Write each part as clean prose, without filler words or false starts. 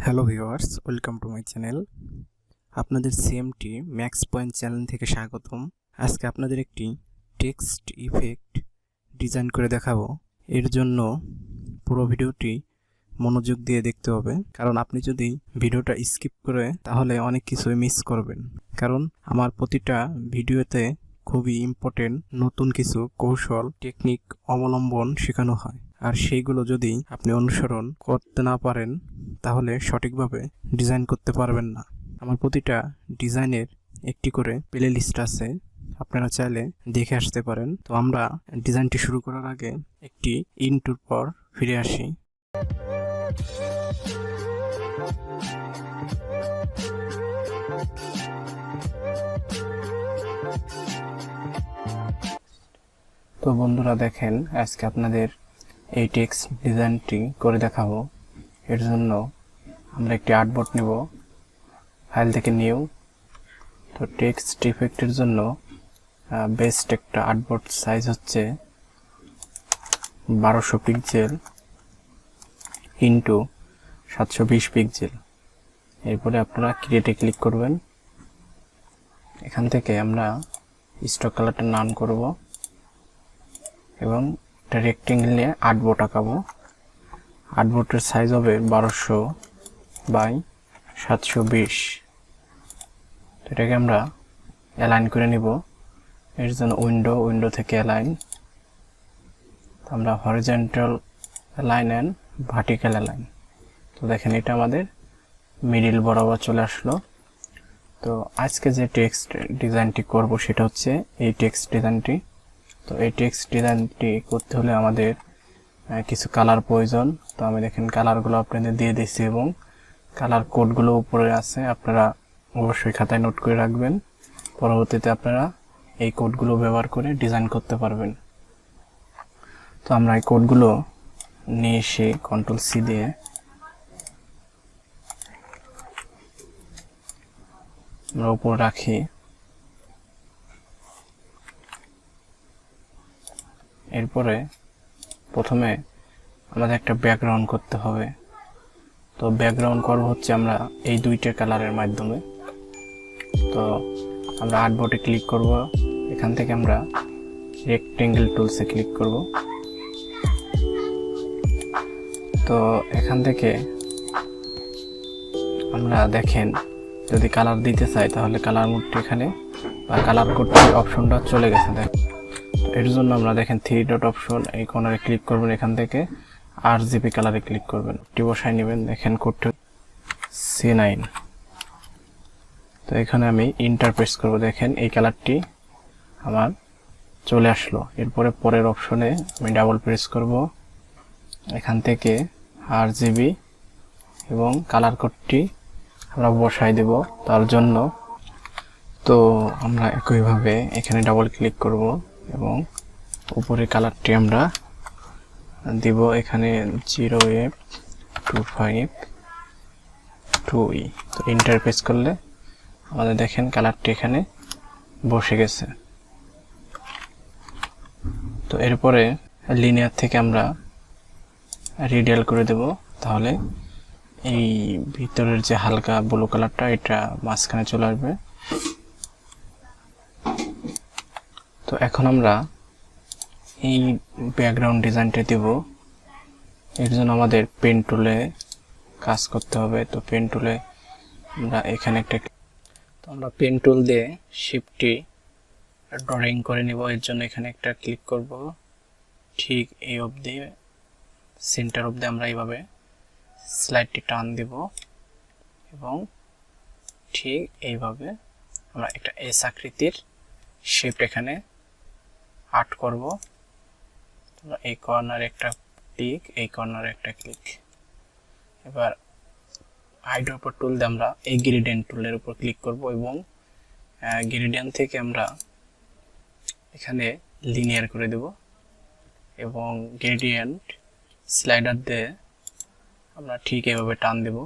Hello viewers, welcome to my channel. আপনাদের CMT max point channel থেকে স্বাগতম। আজকে আপনাদের একটি টেক্সট ইফেক্ট ডিজাইন করে দেখাবো। এর জন্য পুরো ভিডিওটি মনোযোগ দিয়ে দেখতে হবে, কারণ আপনি যদি ভিডিওটা স্কিপ করে তাহলে অনেক কিছুই মিস করবেন। কারণ আমার প্রতিটা ভিডিওতে খুবই ইম্পর্টেন্ট নতুন কিছু কৌশল টেকনিক অবলম্বন শেখানো হয়, আর সেইগুলো যদি আপনি অনুসরণ করতে না পারেন তাহলে সঠিকভাবে ডিজাইন করতে পারবেন না। আমার প্রতিটা ডিজাইনের একটি করে প্লে লিস্ট আছে, আপনারা চাইলে দেখে আসতে পারেন। তো আমরা ডিজাইনটি শুরু করার আগে একটি ইন্ট্রোর পর ফিরে আসি। তো বন্ধুরা দেখেন, আজকে আপনাদের এই টেক্সট ডিজাইনটি করে দেখাবো। এর জন্য আমরা একটি আর্টবোর্ড নেব, ফাইল থেকে নিউ। তো টেক্সট ইফেক্টের জন্য বেস্ট একটা আর্টবোর্ড সাইজ হচ্ছে 1200 পিক্সেল ইন্টু 720 পিক্সেল। এরপরে আপনারা ক্রিয়েটে ক্লিক করবেন। এখান থেকে আমরা স্টক কালারটা নান করব এবং একটা রেক্টেঙ্গেল নিয়ে আর্টবোর্ড আঁকাবো। আর্টবোর্ডের সাইজ হবে 1200 বাই 720। এটাকে আমরা অ্যালাইন করে নিব। এর জন্য উইন্ডো থেকে অ্যালাইন, আমরা horizontal align and vertical align. তো দেখেন, এটা আমাদের মিডল বরাবর চলে আসলো। তো আজকে যে টেক্সট ডিজাইনটি করব সেটা হচ্ছে এই টেক্সট ডিজাইনটি। তো এই টেক্সট ডিজাইনটি করতে হলে আমাদের কিছু কালার প্রয়োজন। তো আমি দেখেন কালারগুলো আপনাদের দিয়ে দিচ্ছি এবং কালার কোডগুলো উপরে আছে, আপনারা অবশ্যই খাতায় নোট করে রাখবেন। পরবর্তীতে আপনারা এই কোডগুলো ব্যবহার করে ডিজাইন করতে পারবেন। তো আমরা এই কোডগুলো নিয়ে এসে কন্ট্রোল সি দিয়ে আমরা উপরে রাখি। এরপরে প্রথমে আমাদের একটা ব্যাকগ্রাউন্ড করতে হবে। তো ব্যাকগ্রাউন্ড করব হচ্ছে আমরা এই দুইটা কালারের মাধ্যমে। তো আমরা আর্টবোর্ডে ক্লিক করব, এখান থেকে আমরা রেক্টেঙ্গেল টুলসে ক্লিক করব। তো এখান থেকে আমরা দেখেন যদি কালার দিতে চাই তাহলে কালার মোডটি এখানে বা কালার কোডটি অপশনটা চলে গেছে। দেখ, এর জন্য আমরা দেখেন 3 ডট অপশন, এই কর্নারে ক্লিক করবেন, এখান থেকে RGB কালারে ক্লিক করবেন, টি বসাই নেবেন। দেখেন কোডটি C9। তো এখানে আমি ইন্টারপ্রেস করব, দেখেন এই কালারটি আমার চলে আসলো। এরপরে পরের অপশনে আমি ডাবল প্রেস করব, এখান থেকে RGB এবং কালার কোডটি আমরা বসাই দেব তার জন্য। তো আমরা একইভাবে এখানে ডাবল ক্লিক করব এবং উপরে কালারটি আমরা দিব এখানে 0F252E। তো ইন্টারপ্রেস করলে আমাদের দেখেন কালারটি এখানে বসে গেছে। তো এরপরে লিনিয়ার থেকে আমরা রেডিয়াল করে দেব, তাহলে এই ভিতরের যে হালকা ব্লু কালারটা এটা মাঝখানে চলে আসবে। তো এখন আমরা এই ব্যাকগ্রাউন্ড ডিজাইনটা দেব। এর জন্য আমাদের পেন টুলে কাজ করতে হবে। তো পেন টুলে আমরা এখানে আমরা পেন টুল দিয়ে শিফটটি ড্রয়িং করে নিব। এর জন্য এখানে একটা ক্লিক করব, ঠিক এই অবধি সেন্টার অবধি আমরা এইভাবে স্লাইডটি টান দেব এবং ঠিক এইভাবে আমরা একটা এস আকৃতির শেপ এখানে আর্ট করব। আমরা এই কর্নারে একটা ক্লিক, এই কর্নারে একটা ক্লিক। এবার আইড্রপার টুল দিয়ে আমরা এই গ্রেডিয়েন্ট টুলের উপর ক্লিক করব এবং গ্রেডিয়েন্ট থেকে আমরা এখানে লিনিয়ার করে দেব এবং গ্রেডিয়েন্ট স্লাইডার দিয়ে আমরা ঠিক এভাবে টান দেব।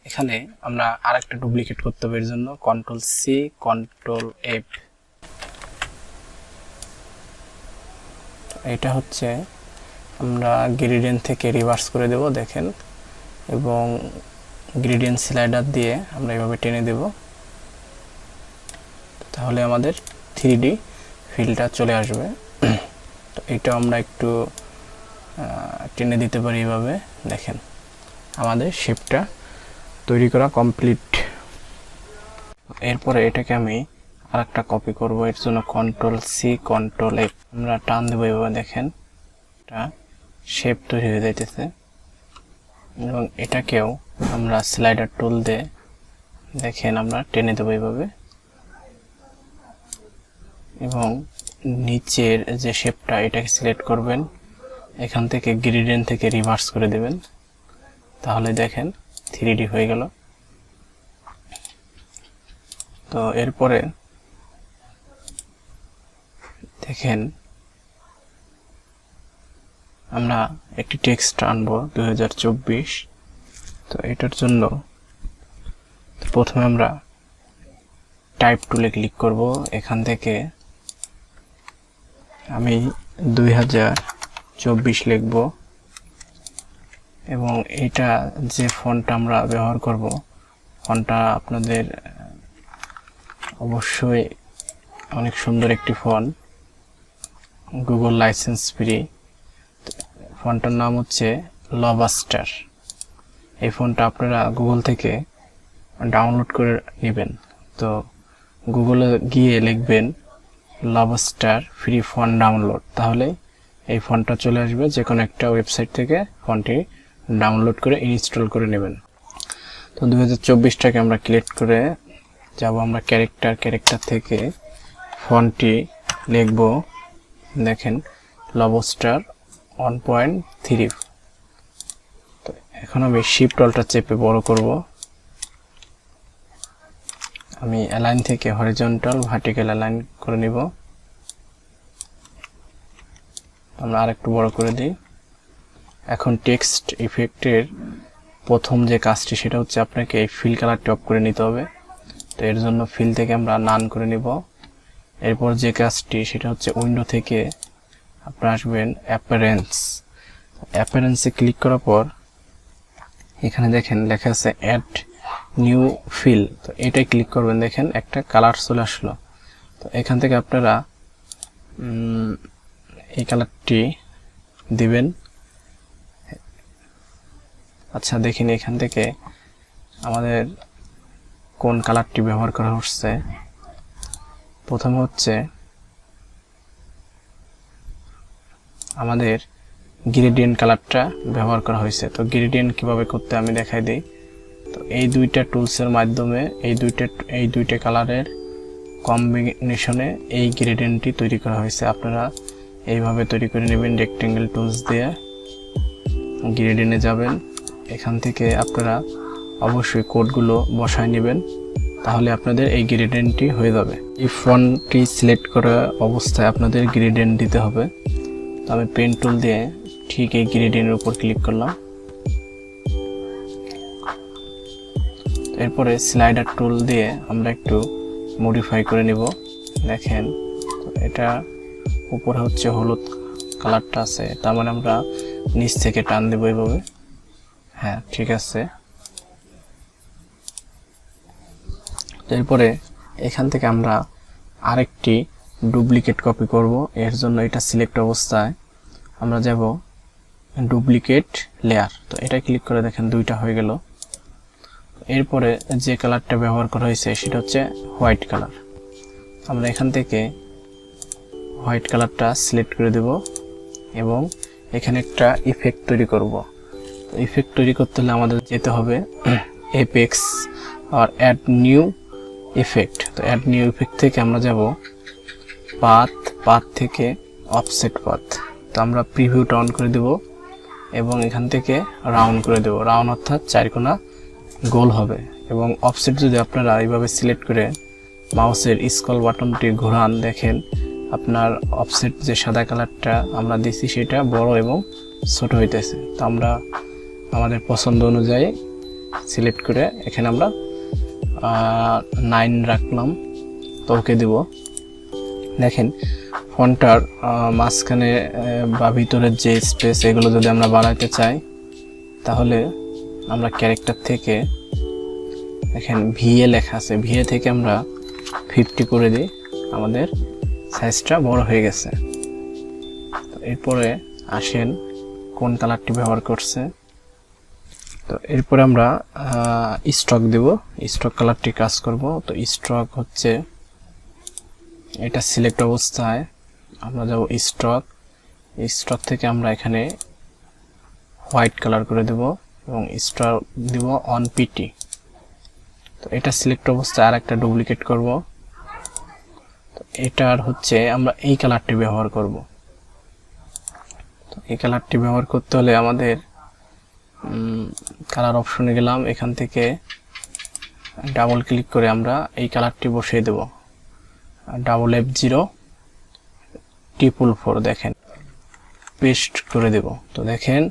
এখানে আমরা আরেকটা ডুপ্লিকেট করতে হবে, এর জন্য কন্ট্রোল সি কন্ট্রোল এফ। এটা হচ্ছে আমরা গ্রেডিয়েন্ট থেকে রিভার্স করে দেব দেখেন, এবং গ্রেডিয়েন্ট স্লাইডার দিয়ে আমরা এভাবে টেনে দেব, তাহলে আমাদের 3D ফিলটা চলে আসবে। তো এটা আমরা একটু টেনে দিতে পারি এভাবে, দেখেন আমাদের শেপটা তৈরি করা কমপ্লিট। এরপরে এটাকে আমি আরেকটা কপি করব, এর জন্য Ctrl+C Ctrl+F আমরা টান দেবো এভাবে, দেখেন এটা শেপ তৈরি হয়ে যাইতেছে। এবং এটাকেও আমরা স্লাইডার টুল দিয়ে দেখেন আমরা টেনে দেবো এইভাবে, এবং নিচের যে শেপটা এটাকে সিলেক্ট করবেন, এখান থেকে গ্রেডিয়েন্ট থেকে রিভার্স করে দেবেন, তাহলে দেখেন 3D হয়ে গেল। তো এরপরে দেখেন আমরা একটি টেক্সট আনবো 2024। তো এটার জন্য প্রথমে আমরা টাইপ টুলে ক্লিক করব, এখান থেকে আমি 2024 লিখব, এবং এটা যে ফন্টটা আমরা ব্যবহার করব, ফন্টটা আপনাদের অবশ্যই অনেক সুন্দর একটি ফন্ট, গুগল লাইসেন্স ফ্রি। ফন্টটার নাম হচ্ছে লবাস্টার। এই ফন্টটা আপনারা গুগল থেকে ডাউনলোড করে নেবেন। তো গুগলে গিয়ে লিখবেন লবাস্টার ফ্রি ফন্ট ডাউনলোড, তাহলে এই ফন্টটা চলে আসবে। যে কোনো একটা ওয়েবসাইট থেকে ফন্টটি ডাউনলোড করে ইনস্টল করে নেবেন। তো 2024টাকে আমরা সিলেক্ট করে যাব, আমরা ক্যারেক্টার থেকে ফন্টটি লিখব, দেখেন লবস্টার 1.3। তো এখন আমি শিফট অল্টার চেপে বড় করব, আমি অ্যালাইন থেকে হরিজন্টাল ভার্টিক্যাল অ্যালাইন করে নিব। আমরা আরেকটু বড় করে দিই। এখন টেক্সট ইফেক্টের প্রথম যে কাজটি সেটা হচ্ছে আপনাকে এই ফিল কালারটি অফ করে নিতে হবে। তো এর জন্য ফিল থেকে আমরা নান করে নিব। এরপর যে কাজটি সেটা হচ্ছে উইন্ডো থেকে আপনারা আসবেন অ্যাপারেন্সে ক্লিক করার পর এখানে দেখেন লেখা আছে অ্যাড নিউ ফিল। তো এটাই ক্লিক করবেন, দেখেন একটা কালার চলে আসলো। তো এখান থেকে আপনারা এই কালারটি দিবেন। আচ্ছা দেখেন এখান থেকে আমাদের কোন কালারটি ব্যবহার করা হচ্ছে। প্রথম হচ্ছে আমাদের গ্রেডিয়েন্ট কালারটা ব্যবহার করা হয়েছে। তো গ্রেডিয়েন্ট কিভাবে করতে আমি দেখাই দিই। তো এই দুইটা টুলসের মাধ্যমে এই দুইটা কালারের কম্বিনেশনে এই গ্রেডিয়েন্টটি তৈরি করা হয়েছে। আপনারা এইভাবে তৈরি করে নেবেন। রেক্টেঙ্গেল টুলস দিয়ে গ্রেডিয়েন্টে যাবেন, এখান থেকে আপনারা অবশ্যই কোডগুলো বসায় নেবেন, তাহলে আপনাদের এই গ্রেডিয়েন্টটি হয়ে যাবে। এই ফন্টটি সিলেক্ট করা অবস্থায় আপনাদের গ্রেডিয়েন্ট দিতে হবে। তো আমি পেন টুল দিয়ে ঠিক এই গ্রেডিয়েন্টের উপর ক্লিক করলাম। এরপরে স্লাইডার টুল দিয়ে আমরা একটু মডিফাই করে নিব। দেখেন এটা উপরে হচ্ছে হলুদ কালারটা আছে, তার মানে আমরা নিচ থেকে টান দেব এইভাবে। হ্যাঁ ঠিক আছে। এরপরে এখান থেকে আমরা আরেকটি ডুপ্লিকেট কপি করব। এর জন্য এটা সিলেক্ট অবস্থায় আমরা যাব ডুপ্লিকেট লেয়ার। তো এটা ক্লিক করে দেখেন দুইটা হয়ে গেল। এরপরে যে কালারটা ব্যবহার করা হয়েছে সেটা হচ্ছে হোয়াইট কালার। আমরা এখান থেকে হোয়াইট কালারটা সিলেক্ট করে দেব এবং এখানে একটা ইফেক্ট তৈরি করব। ইফেক্ট তৈরি করতে হলে আমাদের যেতে হবে এপেক্স আর অ্যাড নিউ ইফেক্ট। তো অ্যাড নিউ ইফেক্ট থেকে আমরা যাব পাথ থেকে অফসেট পাথ। তো আমরা প্রিভিউটা অন করে দেব এবং এখান থেকে রাউন্ড করে দেব। রাউন্ড অর্থাৎ চারকোনা গোল হবে। এবং অফসেট যদি আপনারা এইভাবে সিলেক্ট করে মাউসের স্ক্রল বাটনটি ঘোরান, দেখেন আপনার অফসেট যে সাদা কালারটা আমরা দিছি সেটা বড় এবং ছোট হইতেছে। তো আমরা আমাদের পছন্দ অনুযায়ী সিলেক্ট করে এখানে আমরা 9 রাখলাম। তো ওকে দেব। দেখেন ফন্টটার মাঝখানে বা ভিতরের যে স্পেস এগুলো যদি আমরা বাড়াইতে চাই তাহলে আমরা ক্যারেক্টার থেকে এখানে ভিএ লেখা আছে, ভিএ থেকে আমরা 50 করে দিই, আমাদের সাইজটা বড় হয়ে গেছে। তো এরপরে আসেন কোন কালারটি ব্যবহার করছে। তো এরপরে আমরা স্ট্রোক দেব, স্ট্রোক কালারটি কাজ করব। তো স্ট্রোক হচ্ছে এটা সিলেক্ট অবস্থায় আমরা যাব স্ট্রোক, স্ট্রোক থেকে আমরা এখানে হোয়াইট কালার করে দেব এবং স্ট্রোক দিব অন পিটি। তো এটা সিলেক্ট অবস্থায় আর একটা ডুপ্লিকেট করব। তো এটার হচ্ছে আমরা এই কালারটি ব্যবহার করব। তো এই কালারটি ব্যবহার করতে হলে আমাদের কালার অপশনে গেলাম, এখান থেকে ডাবল ক্লিক করে আমরা এই কালারটি বসিয়ে দেব, F0 444 দেখেন পেস্ট করে দেব। তো দেখেন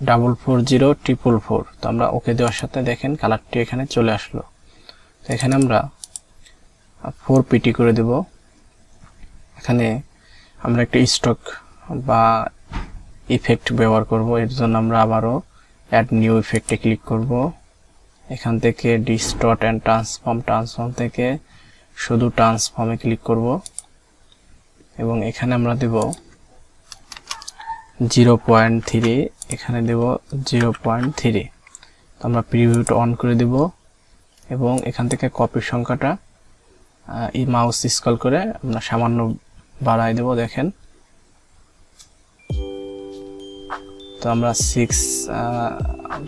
440 তো আমরা ওকে দেওয়ার সাথে দেখেন কালারটি এখানে চলে আসলো। তো এখানে আমরা 4 পিটি করে দেব। এখানে আমরা একটা স্টক বা ইফেক্ট ব্যবহার করব, এর জন্য আমরা আবারও অ্যাড নিউ ইফেক্টে ক্লিক করব। এখান থেকে ডিস্টর্ট অ্যান্ড ট্রান্সফর্ম থেকে শুধু ট্রান্সফর্মে ক্লিক করব এবং এখানে আমরা দেব 0.3, এখানে দেব 0.3। তো আমরা প্রিভিউটা অন করে দেব এবং এখান থেকে কপির সংখ্যাটা এই মাউস স্ক্রল করে আমরা সামান্য বাড়াই দেব। দেখেন তো আমরা 6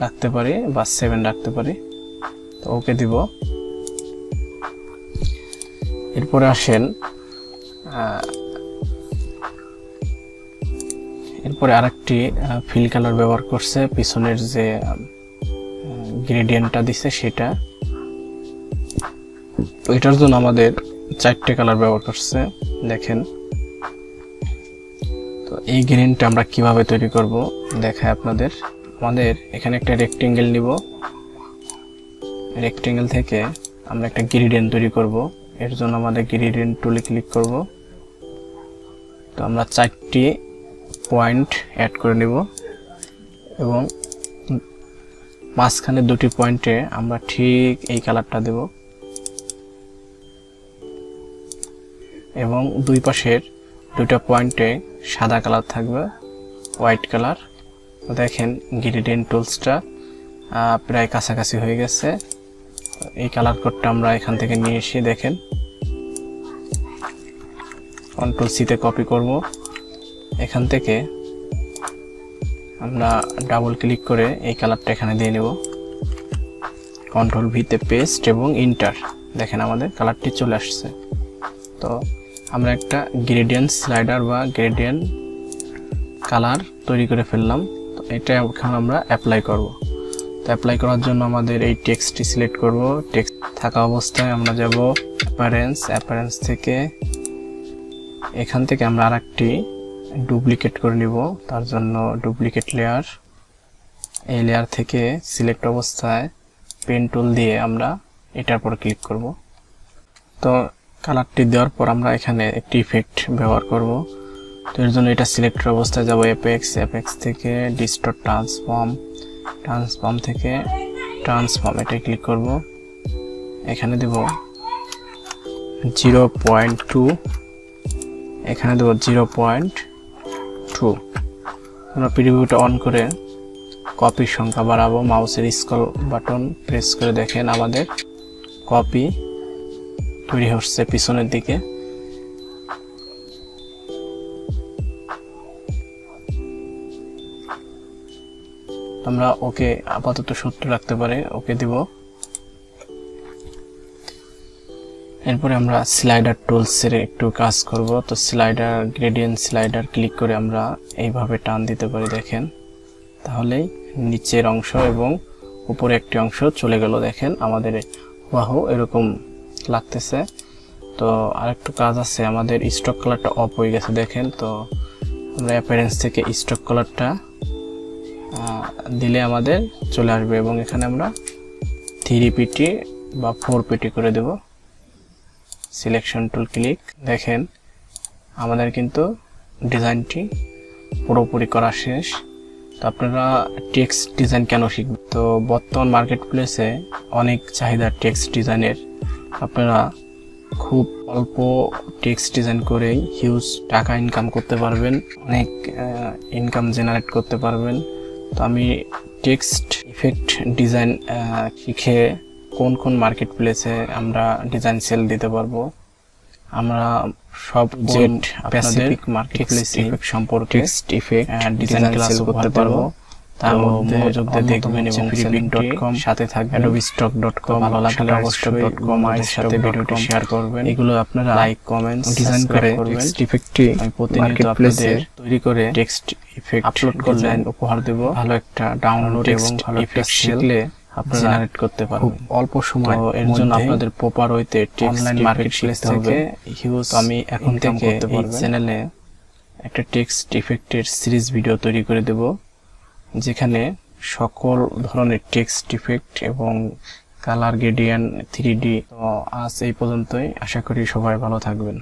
রাখতে পারি বা 7 রাখতে পারি। তো ওকে দিব। এরপরে আসেন এরপরে আরেকটি ফিল কালার ব্যবহার করছে, পিছনের যে গ্রেডিয়েন্টটা দিছে সেটা। তো এটার জন্য আমাদের 4টে কালার ব্যবহার করছে দেখেন। তো এই গ্রেডিয়েন্টটা আমরা কিভাবে তৈরি করব দেখাই আপনাদের। আমাদের এখানে একটা রেক্টেঙ্গেল নিব, রেক্টেঙ্গেল থেকে আমরা একটা গ্রেডিয়েন্ট তৈরি করব। এর জন্য আমাদের গ্রেডিয়েন্ট টুলে ক্লিক করব। তো আমরা 4টি পয়েন্ট অ্যাড করে নেব এবং মাঝখানে 2টি পয়েন্টে আমরা ঠিক এই কালারটা দেব এবং দুই পাশের 2টা পয়েন্টে সাদা কালার থাকবে, হোয়াইট কালার। তো দেখেন গ্রেডিয়েন্ট টুলসটা প্রায় কাছাকাছি হয়ে গেছে। এই কালার কোডটা আমরা এখান থেকে নিয়ে এসে দেখেন কন্ট্রোল সিতে কপি করব। এখান থেকে আমরা ডাবল ক্লিক করে এই কালারটা এখানে দিয়ে নেব, কন্ট্রোল ভিতে পেস্ট এবং ইন্টার। দেখেন আমাদের কালারটি চলে আসছে। তো আমরা একটা গ্রেডিয়েন্ট স্লাইডার বা গ্রেডিয়েন্ট কালার তৈরি করে ফেললাম। তো এটা এখন আমরা অ্যাপ্লাই করব। তো অ্যাপ্লাই করার জন্য আমাদের এই টেক্সটটি সিলেক্ট করব। টেক্সট থাকা অবস্থায় আমরা যাব অ্যাপারেন্স থেকে এখান থেকে আমরা আরেকটি ডুপ্লিকেট করে নিব। তার জন্য ডুপ্লিকেট লেয়ার, এই লেয়ার থেকে সিলেক্ট অবস্থায় পেন টুল দিয়ে আমরা এটার পর ক্লিক করব। তো কালারটি দেওয়ার পর আমরা এখানে একটি ইফেক্ট ব্যবহার করব। তো এর জন্য এটা সিলেক্টের অবস্থায় যাব অ্যাপেক্স থেকে ডিস্টর্ট ট্রান্সফর্ম থেকে ট্রান্সফর্ম এটা ক্লিক করব। এখানে দেব 0.2, এখানে দেব 0.2। আমরা প্রিভিউটা অন করে কপির সংখ্যা বাড়াবো, মাউসের স্ক্রল বাটন প্রেস করে দেখেন আমাদের কপি তৈরি হচ্ছে পিছনের দিকে। আমরা ওকে আপাতত 70 রাখতে পারি, ওকে দিব। এরপরে আমরা স্লাইডার টুলসের একটু কাজ করব। তো স্লাইডার গ্রেডিয়েন্ট স্লাইডার ক্লিক করে আমরা এইভাবে টান দিতে পারি দেখেন, তাহলেই নিচের অংশ এবং উপরে একটি অংশ চলে গেল। দেখেন আমাদের হুবহু এরকম লাগতেছে। তো আরেকটু কাজ আছে, আমাদের স্টক কালারটা অফ হয়ে গেছে দেখেন। তো আমরা অ্যাপিয়ারেন্স থেকে স্টক কালারটা দিলে আমাদের চলে আসবে এবং এখানে আমরা 3 পিটি বা 4 পিটি করে দেব। সিলেকশন টুল ক্লিক, দেখেন আমাদের কিন্তু ডিজাইনটি পুরোপুরি করা শেষ। তো আপনারা টেক্সট ডিজাইন কেন শিখবেন? তো বর্তমান মার্কেট প্লেসে অনেক চাহিদা টেক্সট ডিজাইনের। আপনারা খুব অল্প টেক্সট ডিজাইন করেই হিউজ টাকা ইনকাম করতে পারবেন, অনেক ইনকাম জেনারেট করতে পারবেন। তো আমি টেক্সট ইফেক্ট ডিজাইন শিখে কোন কোন মার্কেট প্লেসে আমরা ডিজাইন সেল দিতে পারবো, আমরা সব jet specific market place effect সম্পর্কে টেক্সট ইফেক্ট ডিজাইন ক্লাস করতে পারবো। তার মধ্যে মনোযোগ দিয়ে দেখবেন এবং freepik.com সাথে থাকবেন, adobe.com ভালো লাগলে অবশ্যই এর সাথে ভিডিওটি শেয়ার করবেন। এগুলো আপনারা লাইক, কমেন্টস, ডিজাইন করে টেক্সট ইফেক্টটি আমি প্রতিনিয়ত আপনাদের তৈরি করে টেক্সট ইফেক্ট আপলোড করলে উপহার দেব। ভালো একটা ডাউনলোড এবং ভালো ইফেক্ট শিখলে আপনারা জেনারেট করতে পারবেন খুব অল্প সময়। এর জন্য আপনাদের প্রপার ওয়েতে অনলাইন মার্কেট প্লেস থেকে হিউজ আমি এখন থেকে এই চ্যানেলে একটা টেক্সট ইফেক্টের সিরিজ ভিডিও তৈরি করে দেব, যেখানে সকল ধরনের টেক্সট ইফেক্ট এবং কালার গ্রেডিয়েন্ট 3D। তো আজ এই পর্যন্তই, আশা করি সবাই ভালো থাকবেন।